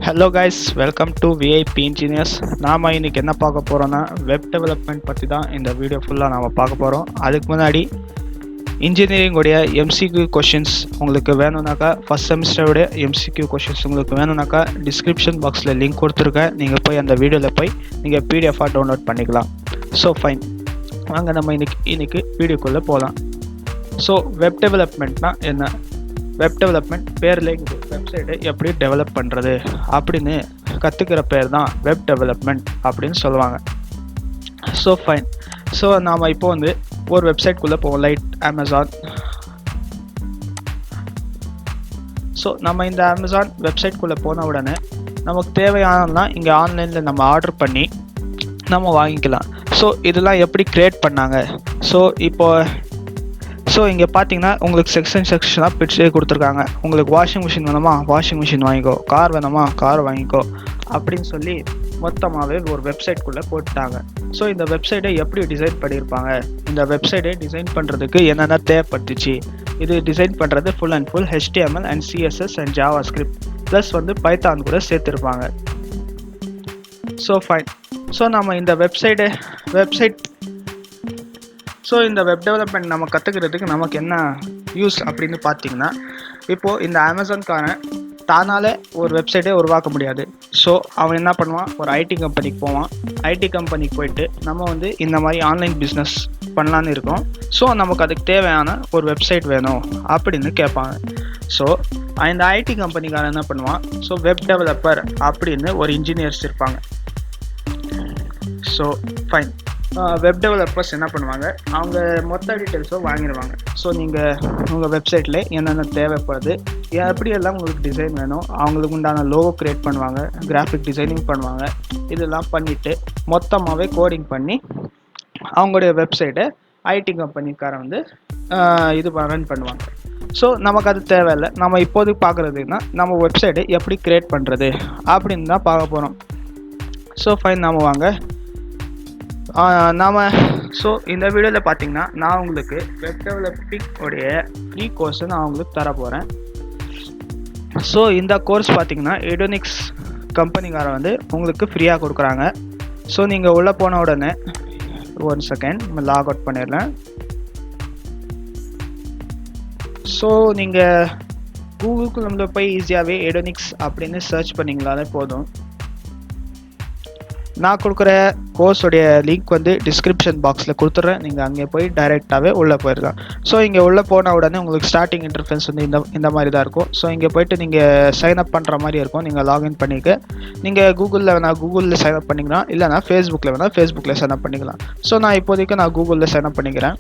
Hello guys, welcome to VIP engineers. நாம் இன்றைக்கி என்ன பார்க்க போகிறோன்னா வெப் டெவலப்மெண்ட் பற்றி தான் இந்த வீடியோ ஃபுல்லாக நாம் பார்க்க போகிறோம். அதுக்கு முன்னாடி இன்ஜினியரிங்குடைய எம்சிக்யூ கொஷின்ஸ் உங்களுக்கு வேணும்னாக்கா, ஃபஸ்ட் செமிஸ்டருடைய எம்சிக்யூ கொஷின்ஸ் உங்களுக்கு வேணும்னாக்கா டிஸ்கிரிப்ஷன் பாக்ஸில் லிங்க் கொடுத்துருக்கேன். நீங்கள் போய் அந்த வீடியோவில் போய் நீங்கள் பிடிஎஃபாக டவுன்லோட் பண்ணிக்கலாம். ஸோ ஃபைன், வாங்க நம்ம இன்னைக்கு வீடியோக்குள்ளே போகலாம். ஸோ வெப் டெவலப்மெண்ட்னா என்ன? வெப் டெவலப்மெண்ட் பேரில் வெப்சைட்டை எப்படி டெவலப் பண்ணுறது அப்படின்னு கற்றுக்கிற பேர் தான் வெப் டெவலப்மெண்ட் அப்படின்னு சொல்லுவாங்க. ஸோ ஃபைன், ஸோ நாம் இப்போ வந்து ஒரு வெப்சைட்குள்ளே போவோம், லைட் அமேசான். ஸோ நம்ம இந்த அமேசான் வெப்சைட்குள்ளே போன உடனே நமக்கு தேவையானலாம் இங்கே ஆன்லைனில் நம்ம ஆர்டர் பண்ணி நம்ம வாங்கிக்கலாம். ஸோ இதெல்லாம் எப்படி க்ரியேட் பண்ணாங்க? ஸோ இங்கே பார்த்தீங்கன்னா உங்களுக்கு செக்ஷனாக பிரித்து கொடுத்துருக்காங்க. உங்களுக்கு வாஷிங் மிஷின் வேணுமா, வாஷிங் மிஷின் வாங்கிக்கோ. கார் வேணுமா, கார் வாங்கிக்கோ அப்படின்னு சொல்லி மொத்தமாகவே ஒரு வெப்சைட்குள்ளே போட்டுட்டாங்க. ஸோ இந்த வெப்சைட்டை எப்படி டிசைன் பண்ணியிருப்பாங்க, இந்த வெப்சைட்டை டிசைன் பண்ணுறதுக்கு என்னென்ன தேவைப்பட்டுச்சு, இது டிசைன் பண்ணுறது full and full HTML and CSS and JavaScript plus வந்து பைத்தான் கூட சேர்த்துருப்பாங்க. ஸோ ஃபைன், ஸோ நம்ம இந்த ஸோ இந்த வெப் டெவலப்மெண்ட் நம்ம கற்றுக்கிறதுக்கு நமக்கு என்ன யூஸ் அப்படின்னு பார்த்தீங்கன்னா, இப்போது இந்த அமேசான்காரன் தானால் ஒரு வெப்சைட்டே உருவாக்க முடியாது. ஸோ அவன் என்ன பண்ணுவான், ஒரு ஐடி கம்பெனிக்கு போவான். ஐடி கம்பெனிக்கு போயிட்டு நம்ம வந்து இந்த மாதிரி ஆன்லைன் பிஸ்னஸ் பண்ணலான்னு இருக்கோம், ஸோ நமக்கு அதுக்கு தேவையான ஒரு வெப்சைட் வேணும் அப்படின்னு கேட்பாங்க. ஸோ இந்த ஐடி கம்பெனிக்காரன் என்ன பண்ணுவான், ஸோ வெப் டெவலப்பர் அப்படின்னு ஒரு இன்ஜினியர்ஸ் இருப்பாங்க. ஸோ ஃபைன், வெப் டெவலப்பர்ஸ் என்ன பண்ணுவாங்க, அவங்க மொத்த டீட்டெயில்ஸும் வாங்கிடுவாங்க. ஸோ நீங்கள் உங்கள் வெப்சைட்டில் என்னென்ன தேவைப்படுது, எப்படியெல்லாம் உங்களுக்கு டிசைன் வேணும், அவங்களுக்கு உண்டான லோகோ க்ரியேட் பண்ணுவாங்க, கிராஃபிக் டிசைனிங் பண்ணுவாங்க. இதெல்லாம் பண்ணிவிட்டு மொத்தமாகவே கோடிங் பண்ணி அவங்களுடைய வெப்சைட்டை ஐடி கம்பெனிக்காரன் வந்து ரன் பண்ணுவாங்க. ஸோ நமக்கு அது தேவையில்லை. நம்ம இப்போதைக்கு பார்க்குறதுன்னா நம்ம வெப்சைட்டை எப்படி க்ரியேட் பண்ணுறது அப்படின்னு தான் பார்க்க போகிறோம். ஸோ ஃபைன், நாம் வாங்க ஸோ இந்த வீடியோவில் பார்த்தீங்கன்னா நான் உங்களுக்கு வெப் டெவலப்பிங் உடைய ஃப்ரீ கோர்ஸை நான் உங்களுக்கு தர போகிறேன். ஸோ இந்த கோர்ஸ் பார்த்தீங்கன்னா Edounix கம்பெனிக்கார வந்து உங்களுக்கு ஃப்ரீயாக கொடுக்குறாங்க. ஸோ நீங்கள் உள்ளே போன உடனே ஒன் செகண்ட் நம்ம லாக் அவுட் பண்ணிடலாம். ஸோ நீங்கள் கூகுளுக்குள்ள போய் ஈஸியாகவே Edounix அப்படின்னு சர்ச் பண்ணிங்களாலே போதும். நான் கொடுக்குற கோர்ஸோடைய லிங்க் வந்து டிஸ்கிரிப்ஷன் பாக்ஸில் கொடுத்துட்றேன். நீங்கள் அங்கே போய் டைரெக்டாகவே உள்ளே போயிருக்கலாம். ஸோ இங்கே உள்ளே போன உடனே உங்களுக்கு ஸ்டார்டிங் இன்டர்ஃபேஸ் வந்து இந்த மாதிரி தான் இருக்கும். ஸோ இங்கே போய்ட்டு நீங்கள் சைன் அப் பண்ணுற மாதிரி இருக்கும். நீங்கள் லாகின் பண்ணிக்க நீங்கள் கூகுளில் சைன் அப் பண்ணிக்கலாம், இல்லைனா ஃபேஸ்புக்கில் சைன் அப் பண்ணிக்கலாம். ஸோ நான் இப்போதைக்கு கூகுளில் சைன் அப் பண்ணிக்கிறேன்.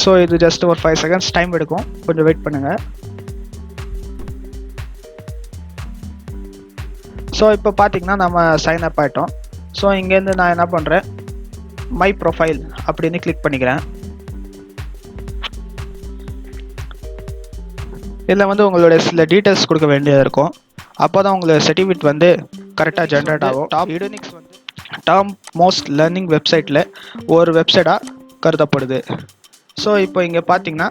ஸோ இது ஜஸ்ட் ஒரு 5 செகண்ட்ஸ் டைம் எடுக்கும், கொஞ்சம் வெயிட் பண்ணுங்கள். ஸோ இப்போ பார்த்தீங்கன்னா நம்ம சைன் அப் ஆகிட்டோம். ஸோ இங்கேருந்து நான் என்ன பண்ணுறேன், மை ப்ரொஃபைல் அப்படின்னு கிளிக் பண்ணிக்கிறேன். இதில் வந்து உங்களுடைய சில டீட்டெயில்ஸ் கொடுக்க வேண்டியது இருக்கும். அப்போ தான் உங்களோட சர்டிஃபிகேட் வந்து கரெக்டாக ஜென்ரேட் ஆகும். Edounix வந்து டாப் மோஸ்ட் லேர்னிங் வெப்சைட்டில் ஒரு வெப்சைட்டாக கருதப்படுது. ஸோ இப்போ இங்கே பார்த்தீங்கன்னா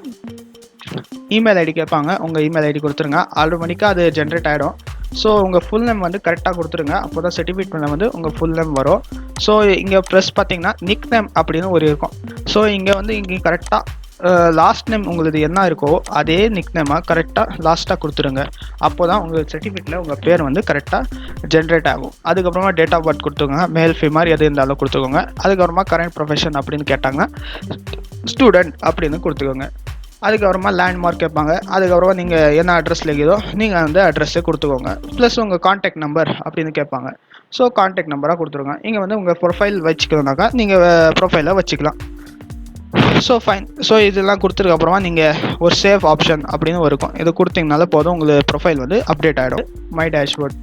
இமெயில் ஐடி கேட்பாங்க. உங்கள் இமெயில் ஐடி கொடுத்துருங்க, ஆட்டோமேட்டிக்காக அது ஜென்ரேட் ஆகிடும். ஸோ உங்கள் ஃபுல் நேம் வந்து கரெக்டாக கொடுத்துருங்க, அப்போ தான் சர்டிஃபிகேட் வந்து உங்கள் ஃபுல் நேம் வரும். ஸோ இங்கே ப்ளஸ் பார்த்தீங்கன்னா நிக் நேம் அப்படின்னு ஒரு இருக்கும். ஸோ இங்கே கரெக்டாக லாஸ்ட் நேம் உங்களுக்கு என்ன இருக்கோ அதே நிக் நேமாக கரெக்டாக லாஸ்ட்டாக கொடுத்துருங்க. அப்போ தான் உங்கள் சர்டிஃபிகேட்டில் உங்கள் பேர் வந்து கரெக்டாக ஜென்ரேட் ஆகும். அதுக்கப்புறமா டேட் ஆஃப் பர்த் கொடுத்துக்கோங்க, மேல் ஃபீமேல் எது இருந்தாலும் கொடுத்துக்கோங்க. அதுக்கப்புறமா கரண்ட் ப்ரொஃபஷன் அப்படின்னு கேட்டாங்கன்னா ஸ்டூடெண்ட் அப்படின்னு கொடுத்துக்கோங்க. அதுக்கப்புறமா லேண்ட்மார்க் கேட்பாங்க. அதுக்கப்புறமா நீங்கள் என்ன அட்ரஸில் இருக்குதோ நீங்கள் அந்த அட்ரஸை கொடுத்துக்கோங்க. ப்ளஸ் உங்கள் காண்டாக்ட் நம்பர் அப்படின்னு கேட்பாங்க. ஸோ காண்டாக்ட் நம்பராக கொடுத்துருங்க. இங்கே வந்து உங்கள் ப்ரொஃபைல் வச்சுக்கணுன்னாக்கா நீங்கள் ப்ரொஃபைலை வச்சுக்கலாம். ஸோ ஃபைன், ஸோ இதெல்லாம் கொடுத்ததுக்கப்புறமா நீங்கள் ஒரு சேவ் ஆப்ஷன் அப்படின்னு இருக்கும். இது கொடுத்தீங்கனால போதும், உங்களுக்கு ப்ரொஃபைல் வந்து அப்டேட் ஆகிடும். My dashboard.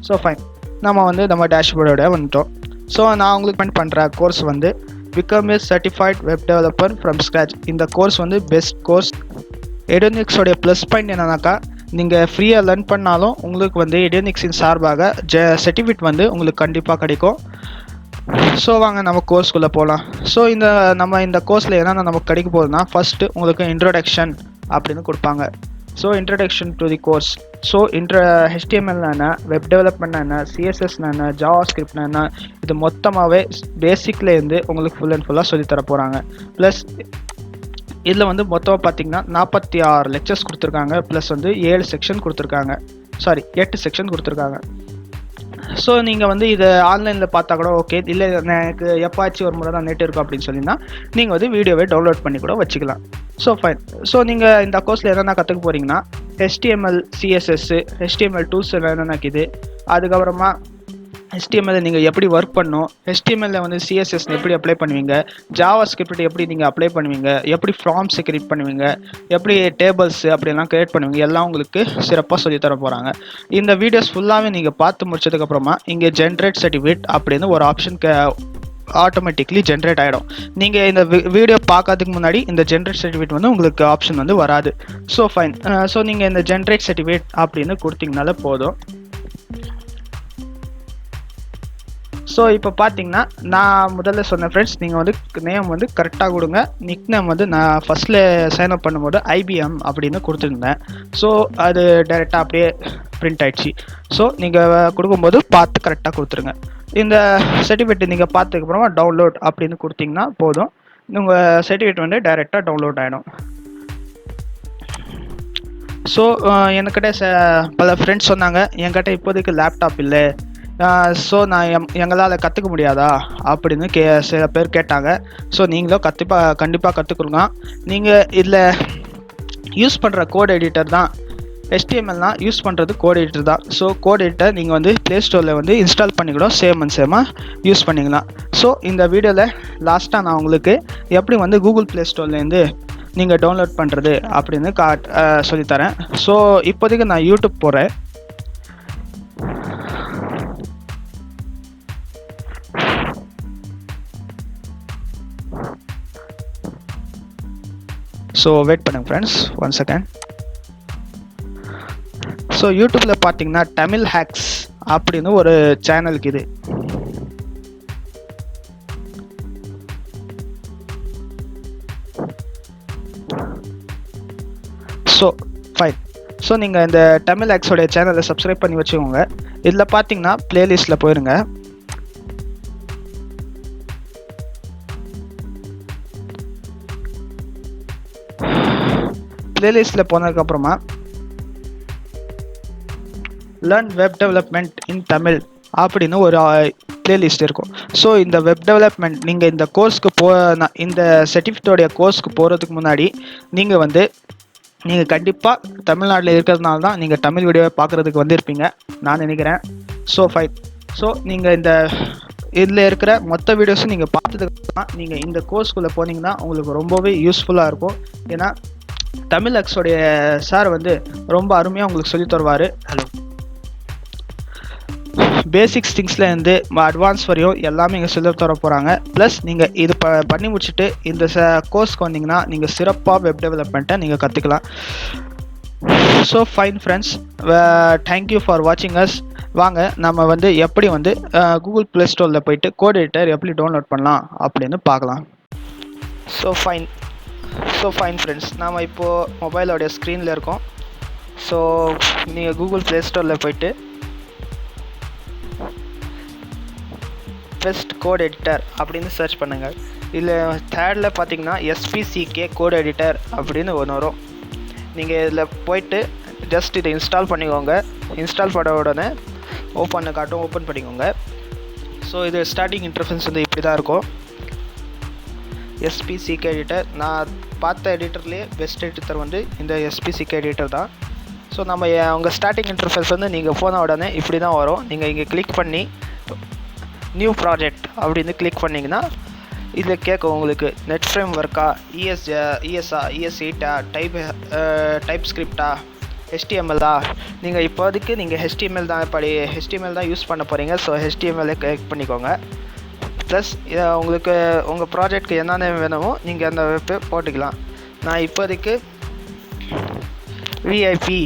ஸோ ஃபைன், நம்ம டேஷ்போர்டோட வந்துட்டோம். ஸோ நான் உங்களுக்கு பண்ணுற கோர்ஸ் வந்து become a certified web developer from scratch. இந்த கோர்ஸ் வந்து பெஸ்ட் கோர்ஸ். Edounixோடைய ப்ளஸ் பாயிண்ட் என்னன்னாக்கா, நீங்கள் ஃப்ரீயாக லேர்ன் பண்ணாலும் உங்களுக்கு வந்து Edounixின் சார்பாக சர்டிஃபிகேட் வந்து உங்களுக்கு கண்டிப்பாக கிடைக்கும். ஸோ வாங்க நம்ம கோர்ஸ்குள்ளே போகலாம். ஸோ நம்ம இந்த கோர்ஸில் என்னென்ன நமக்கு கிடைக்க போகுதுன்னா, ஃபஸ்ட்டு உங்களுக்கு இன்ட்ரோடக்ஷன் அப்படின்னு கொடுப்பாங்க. So introduction to the course. So HTML என்ன, வெப் டெவலப்மெண்ட் என்ன, CSS என்ன, ஜாவா ஸ்கிரிப்ட்னா என்ன, இது மொத்தமாகவே பேசிக்லேருந்து உங்களுக்கு ஃபுல் அண்ட் ஃபுல்லாக சொல்லித்தர போகிறாங்க. ப்ளஸ் இதில் வந்து மொத்தமாக பார்த்தீங்கன்னா 46 லெக்சர்ஸ் கொடுத்துருக்காங்க. ப்ளஸ் வந்து 7 செக்ஷன் கொடுத்துருக்காங்க. 8 செக்ஷன் கொடுத்துருக்காங்க. ஸோ நீங்கள் வந்து இதை ஆன்லைனில் பார்த்தா கூட ஓகே, இல்லை எனக்கு எப்பாச்சும் ஒரு முறை தான் நெட் இருக்கும் அப்படின்னு சொல்லினா நீங்கள் வந்து வீடியோவை டவுன்லோட் பண்ணி கூட வச்சுக்கலாம். So fine. ஸோ நீங்கள் இந்த கோர்ஸில் என்னென்ன கற்றுக்க போகிறீங்கன்னா, HTML, CSS, HTML டூல்ஸ் என்னென்ன இருக்குது, அதுக்கப்புறமா HTML நீங்கள் எப்படி ஒர்க் பண்ணணும், HTML வந்து CSS எப்படி அப்ளை பண்ணுவீங்க, ஜாவா ஸ்கிரிப்ட் எப்படி நீங்கள் அப்ளை பண்ணுவீங்க, எப்படி ஃபார்ம்ஸ் கிரியேட் பண்ணுவீங்க, எப்படி டேபிள்ஸ் அப்படிலாம் கிரியேட் பண்ணுவீங்க, எல்லாம் உங்களுக்கு சிறப்பாக சொல்லித்தர போகிறாங்க. இந்த வீடியோஸ் ஃபுல்லாகவே நீங்கள் பார்த்து முடிச்சதுக்கப்புறமா இங்கே ஜென்ரேட் சர்டிஃபிகேட் அப்படின்னு ஒரு ஆப்ஷன் ஆட்டோமேட்டிக்லி ஜென்ரேட் ஆகிடும். நீங்கள் இந்த வீடியோ பார்க்கறதுக்கு முன்னாடி இந்த ஜென்ரேட் சர்டிஃபிகேட் வந்து உங்களுக்கு ஆப்ஷன் வந்து வராது. So fine. ஸோ நீங்கள் இந்த ஜென்ரேட் சர்டிஃபிகேட் அப்படின்னு கொடுத்தீங்கனால போதும். ஸோ இப்போ பார்த்தீங்கன்னா நான் முதல்ல சொன்ன ஃப்ரெண்ட்ஸ், நீங்கள் வந்து நேம் வந்து கரெக்டாக கொடுங்க. நிக் நேம் வந்து நான் ஃபஸ்ட்டில் சைன் அப் பண்ணும்போது IBM அப்படின்னு கொடுத்துருந்தேன். ஸோ அது டைரெக்டாக அப்படியே பிரிண்ட் ஆகிடுச்சு. ஸோ நீங்கள் கொடுக்கும்போது பார்த்து கரெக்டாக கொடுத்துருங்க. இந்த சர்டிஃபிகேட் நீங்கள் பார்த்ததுக்கப்புறமா டவுன்லோட் அப்படின்னு கொடுத்தீங்கன்னா போதும், உங்கள் சர்டிஃபிகேட் வந்து டைரெக்டாக டவுன்லோட் ஆகிடும். ஸோ என்கிட்ட பல ஃப்ரெண்ட்ஸ் சொன்னாங்க, என்கிட்ட இப்போதைக்கு லேப்டாப் இல்லை, ஸோ நான் எங்களால் கற்றுக்க முடியாதா அப்படின்னு சில பேர் கேட்டாங்க. ஸோ நீங்களும் கண்டிப்பாக கற்றுக்கணும். நீங்கள் இதில் யூஸ் பண்ணுற கோட் எடிட்டர் தான் HTMLனால் யூஸ் பண்ணுறது கோட் எடிட்டர் தான். ஸோ கோட் எடிட்டர் நீங்கள் வந்து ப்ளே ஸ்டோரில் வந்து இன்ஸ்டால் பண்ணிக்கூட சேமாக யூஸ் பண்ணிக்கலாம். ஸோ இந்த வீடியோவில் லாஸ்ட்டாக நான் உங்களுக்கு எப்படி வந்து கூகுள் ப்ளே ஸ்டோர்லேருந்து நீங்கள் டவுன்லோட் பண்ணுறது அப்படின்னு சொல்லித்தரேன். ஸோ இப்போதைக்கு நான் யூடியூப் போகிறேன். ஸோ வெயிட் பண்ணுங்க ஃப்ரெண்ட்ஸ், 1 செகண்ட். ஸோ யூடியூப்பில் பார்த்தீங்கன்னா தமிழ் ஹேக்ஸ் அப்படின்னு ஒரு சேனலுக்கு இது. So fine. ஸோ நீங்கள் இந்த தமிழ் ஹேக்ஸோடைய சேனலை சப்ஸ்கிரைப் பண்ணி வச்சுக்கோங்க. இதில் பார்த்தீங்கன்னா பிளேலிஸ்ட்டில் போயிருங்க. பிளேலிஸ்ட்டில் போனதுக்கப்புறமா லேர்ன் வெப் டெவலப்மெண்ட் இன் தமிழ் அப்படின்னு ஒரு பிளேலிஸ்ட் இருக்கும். ஸோ இந்த வெப் டெவலப்மெண்ட் நீங்கள் இந்த கோர்ஸ்க்கு இந்த சர்டிஃபிகேட்டோடைய கோர்ஸ்க்கு போகிறதுக்கு முன்னாடி நீங்கள் கண்டிப்பாக தமிழ்நாட்டில் இருக்கிறதுனால தான் நீங்கள் தமிழ் வீடியோவை பார்க்குறதுக்கு வந்திருப்பீங்க நான் நினைக்கிறேன். So fine. ஸோ நீங்கள் இதில் இருக்கிற மொத்த வீடியோஸும் நீங்கள் பார்த்ததுக்கப்புறமா நீங்கள் இந்த கோர்ஸ்குள்ளே போனீங்கன்னா உங்களுக்கு ரொம்பவே யூஸ்ஃபுல்லாக இருக்கும். ஏன்னா தமிழ் ஹேக்ஸோடைய சார் வந்து ரொம்ப அருமையாக உங்களுக்கு சொல்லி தருவார். ஹலோ, பேசிக்ஸ் திங்ஸ்லேருந்து அட்வான்ஸ் வரையும் எல்லாமே இங்கே சொல்லி தர போகிறாங்க. ப்ளஸ் நீங்கள் இது பண்ணி முடிச்சுட்டு இந்த கோர்ஸ்க்கு வந்தீங்கன்னா நீங்கள் சிறப்பாக வெப் டெவலப்மெண்ட்டை நீங்கள் கற்றுக்கலாம். So fine friends, thank you for வாட்சிங் அஸ். வாங்க நம்ம வந்து எப்படி வந்து கூகுள் ப்ளே ஸ்டோரில் போயிட்டு கோட் எடிட்டர் எப்படி டவுன்லோட் பண்ணலாம் அப்படின்னு பார்க்கலாம். ஸோ ஃபைன் ஃப்ரெண்ட்ஸ், நாம் இப்போது மொபைலோடைய ஸ்க்ரீனில் இருக்கோம். ஸோ நீங்கள் கூகுள் ப்ளே ஸ்டோரில் போயிட்டு பெஸ்ட் கோட் எடிட்டர் அப்படின்னு சர்ச் பண்ணுங்கள். இதில் தேர்டில் பார்த்தீங்கன்னா SPCK கோட் எடிட்டர் அப்படின்னு ஒன்று வரும். நீங்கள் இதில் போயிட்டு ஜஸ்ட் இதை இன்ஸ்டால் பண்ணிக்கோங்க. இன்ஸ்டால் பண்ண உடனே ஓப்பன் பண்ணிக்கோங்க. ஸோ இது ஸ்டார்டிங் இன்டர்ஃபேஸ் வந்து இப்படி தான் இருக்கும். SPCK எடிட்டர், நான் பார்த்த எடிட்டர்லேயே பெஸ்ட் எடிட்டர் வந்து இந்த SPCK எடிட்டர் தான். ஸோ நம்ம உங்கள் ஸ்டார்டிங் இன்டர்ஃபேஸ் வந்து நீங்கள் போன உடனே இப்படி தான் வரும். நீங்கள் இங்கே கிளிக் பண்ணி நியூ ப்ராஜெக்ட் அப்படின்னு கிளிக் பண்ணிங்கன்னா இதில் கேட்கும் உங்களுக்கு நெட் ஃப்ரேம் ஒர்க்கா, ES8 டைப் ஸ்கிரிப்டா, HTML-ஆ. நீங்கள் இப்போதைக்கு நீங்கள் HTML தான் யூஸ் பண்ண போகிறீங்க. ஸோ HTML-ஐ கிளிக் பண்ணிக்கோங்க. ப்ளஸ் உங்களுக்கு உங்கள் ப்ராஜெக்ட்க்கு என்னென்ன வேணுமோ நீங்கள் அந்த வெப்பை போட்டுக்கலாம். நான் இப்போதைக்கு VIP.html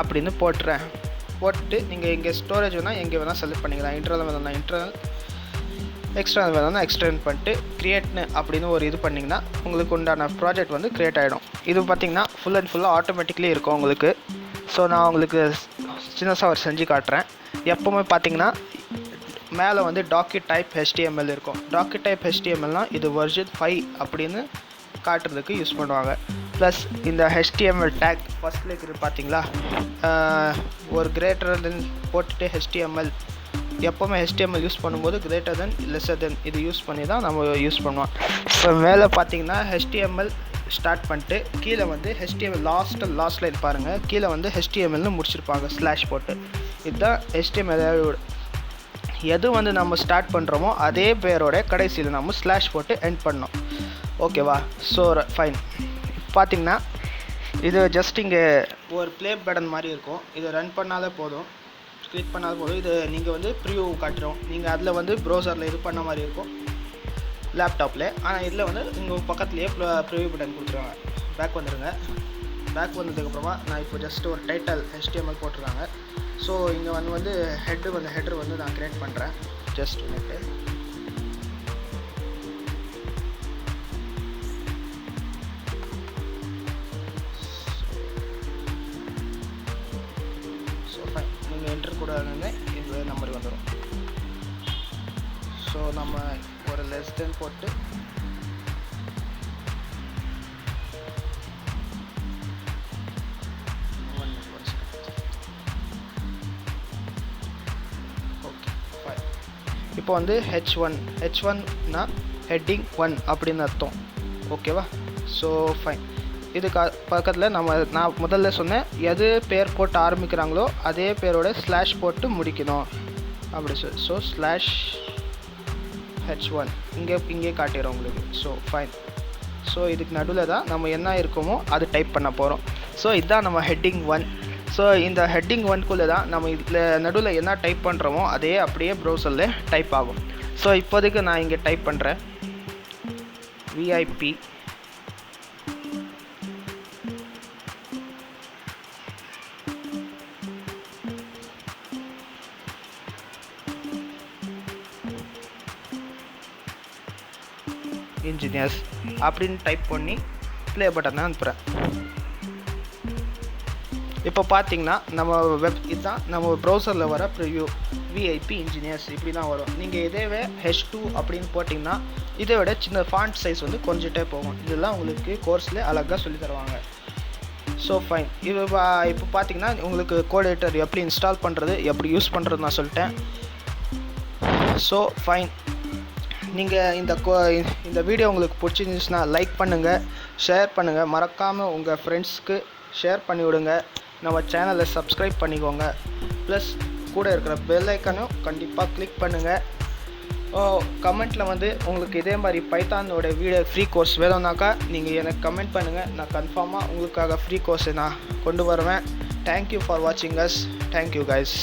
அப்படின்னு போட்டுறேன். போட்டு நீங்கள் இங்கே ஸ்டோரேஜ் வேணால் எங்கே வேணால் செலக்ட் பண்ணிக்கலாம். இன்டர்னல் வேணும்னா இன்டர்னல், எக்ஸ்டர்னல் வேணும்னா எக்ஸ்டர்னல் பண்ணிட்டு க்ரியேட்னு அப்படின்னு ஒரு இது பண்ணிங்கன்னா உங்களுக்கு உண்டான ப்ராஜெக்ட் வந்து க்ரியேட் ஆகிடும். இது பார்த்திங்கன்னா ஃபுல் அண்ட் ஃபுல்லாக ஆட்டோமேட்டிக்லி இருக்கும் உங்களுக்கு. ஸோ நான் உங்களுக்கு சின்னதாக ஒரு செஞ்சு காட்டுறேன். எப்போவுமே பார்த்திங்கன்னா மேலே வந்து டாக்யூடைப் HTML இருக்கும். டாக்யூடைப் HTMLனால் இது வெர்ஷன் 5 அப்படின்னு காட்டுறதுக்கு யூஸ் பண்ணுவாங்க. ப்ளஸ் இந்த HTML டேக் ஃபஸ்ட்டில் இருக்கிறது பார்த்தீங்களா, ஒரு கிரேட்டர் தென் போட்டுட்டு HTML, எப்போவுமே HTML யூஸ் பண்ணும்போது கிரேட்டர் தென் லெஸ்ஸர் தென் இது யூஸ் பண்ணி தான் நம்ம யூஸ் பண்ணுவோம். இப்போ மேலே பார்த்தீங்கன்னா HTML ஸ்டார்ட் பண்ணிட்டு கீழே வந்து HTML லாஸ்ட்டில் இது பாருங்கள், கீழே வந்து HTMLனு முடிச்சிருப்பாங்க ஸ்லாஷ் போட்டு. இதுதான் HTML. எது வந்து நம்ம ஸ்டார்ட் பண்ணுறோமோ அதே பேரோட கடைசியில் நம்ம ஸ்லாஷ் போட்டு எண்ட் பண்ணோம். ஓகேவா? So fine. பார்த்திங்கன்னா இது ஜஸ்ட் இங்கே ஒரு ப்ளே பட்டன் மாதிரி இருக்கும். இதை ரன் பண்ணாலே போதும், கிளிக் பண்ணாலே போதும். இது நீங்கள் வந்து ப்ரிவ்யூ காட்டுறோம், நீங்கள் அதில் வந்து ப்ரௌசரில் இது பண்ண மாதிரி இருக்கும் லேப்டாப்பில். ஆனால் இதில் வந்து உங்கள் பக்கத்துலேயே ப்ரிவ்யூ பட்டன் கொடுத்துருவாங்க. பேக் வந்துடுங்க. பேக் வந்ததுக்கப்புறமா நான் இப்போ ஜஸ்ட் ஒரு டைட்டில் HTML போட்டிருக்காங்க. ஸோ இங்கே வந்து ஹெட்ரு வந்து நான் க்ரியேட் பண்ணுறேன். Just net so fine. நீங்கள் என்ட்ரு கூட இந்த நம்பர் வந்துடும். ஸோ நம்ம ஒரு லெஸ் தென் போட்டு இப்போ வந்து H1னா ஹெட்டிங் 1 அப்படின்னு அர்த்தம். ஓகேவா? So fine. இதுக்கு பக்கத்தில் நான் முதல்ல சொன்னேன், எது பேர் போட்டு ஆரம்பிக்கிறாங்களோ அதே பேரோட ஸ்லாஷ் போட்டு முடிக்கணும் அப்படி சொல்லி. ஸோ ஸ்லாஷ் H1 இங்கே காட்டிடுறோம் உங்களுக்கு. So fine. ஸோ இதுக்கு நடுவில் தான் நம்ம என்ன இருக்கோமோ அது டைப் பண்ண போகிறோம். ஸோ இதுதான் நம்ம ஹெட்டிங் 1. ஸோ இந்த ஹெட்டிங் 1குள்ளே தான் நம்ம இதில் நடுவில் என்ன டைப் பண்ணுறோமோ அதே அப்படியே ப்ரௌசரில் டைப் ஆகும். ஸோ இப்போதைக்கு நான் இங்கே டைப் பண்ணுறேன் VIP இன்ஜினியர்ஸ் அப்படின்னு டைப் பண்ணி ப்ளே பட்டன் தான் அனுப்புகிறேன். இப்போ பார்த்தீங்கன்னா நம்ம இதுதான் நம்ம ப்ரௌசரில் வர ப்ரிவ்யூ VIP இன்ஜினியர்ஸ் இப்படி தான் வரும். நீங்கள் இதேவே H2 அப்படின்னு போட்டிங்கன்னா இதை விட சின்ன ஃபாண்ட் சைஸ் வந்து கொஞ்சிட்டே போகும். இதெல்லாம் உங்களுக்கு கோர்ஸில் அழகாக சொல்லி தருவாங்க. So fine. இப்போ பார்த்தீங்கன்னா உங்களுக்கு கோட் எடிட்டர் எப்படி இன்ஸ்டால் பண்ணுறது, எப்படி யூஸ் பண்ணுறது நான் சொல்லிட்டேன். So fine. நீங்கள் இந்த வீடியோ உங்களுக்கு பிடிச்சிருந்துச்சுன்னா லைக் பண்ணுங்கள், ஷேர் பண்ணுங்கள், மறக்காமல் உங்கள் ஃப்ரெண்ட்ஸ்க்கு ஷேர் பண்ணிவிடுங்க. நம்ம சேனலை சப்ஸ்கிரைப் பண்ணிக்கோங்க. ப்ளஸ் கூட இருக்கிற பெல் ஐக்கானும் கண்டிப்பாக கிளிக் பண்ணுங்கள். கமெண்ட்டில் வந்து உங்களுக்கு இதே மாதிரி பைத்தானோட வீடியோ ஃப்ரீ கோர்ஸ் வேணும்னாக்கா நீங்கள் எனக்கு கமெண்ட் பண்ணுங்கள். நான் கன்ஃபார்மாக உங்களுக்காக ஃப்ரீ கோர்ஸை நான் கொண்டு வருவேன். தேங்க்யூ ஃபார் வாட்சிங் அஸ். Thank you guys.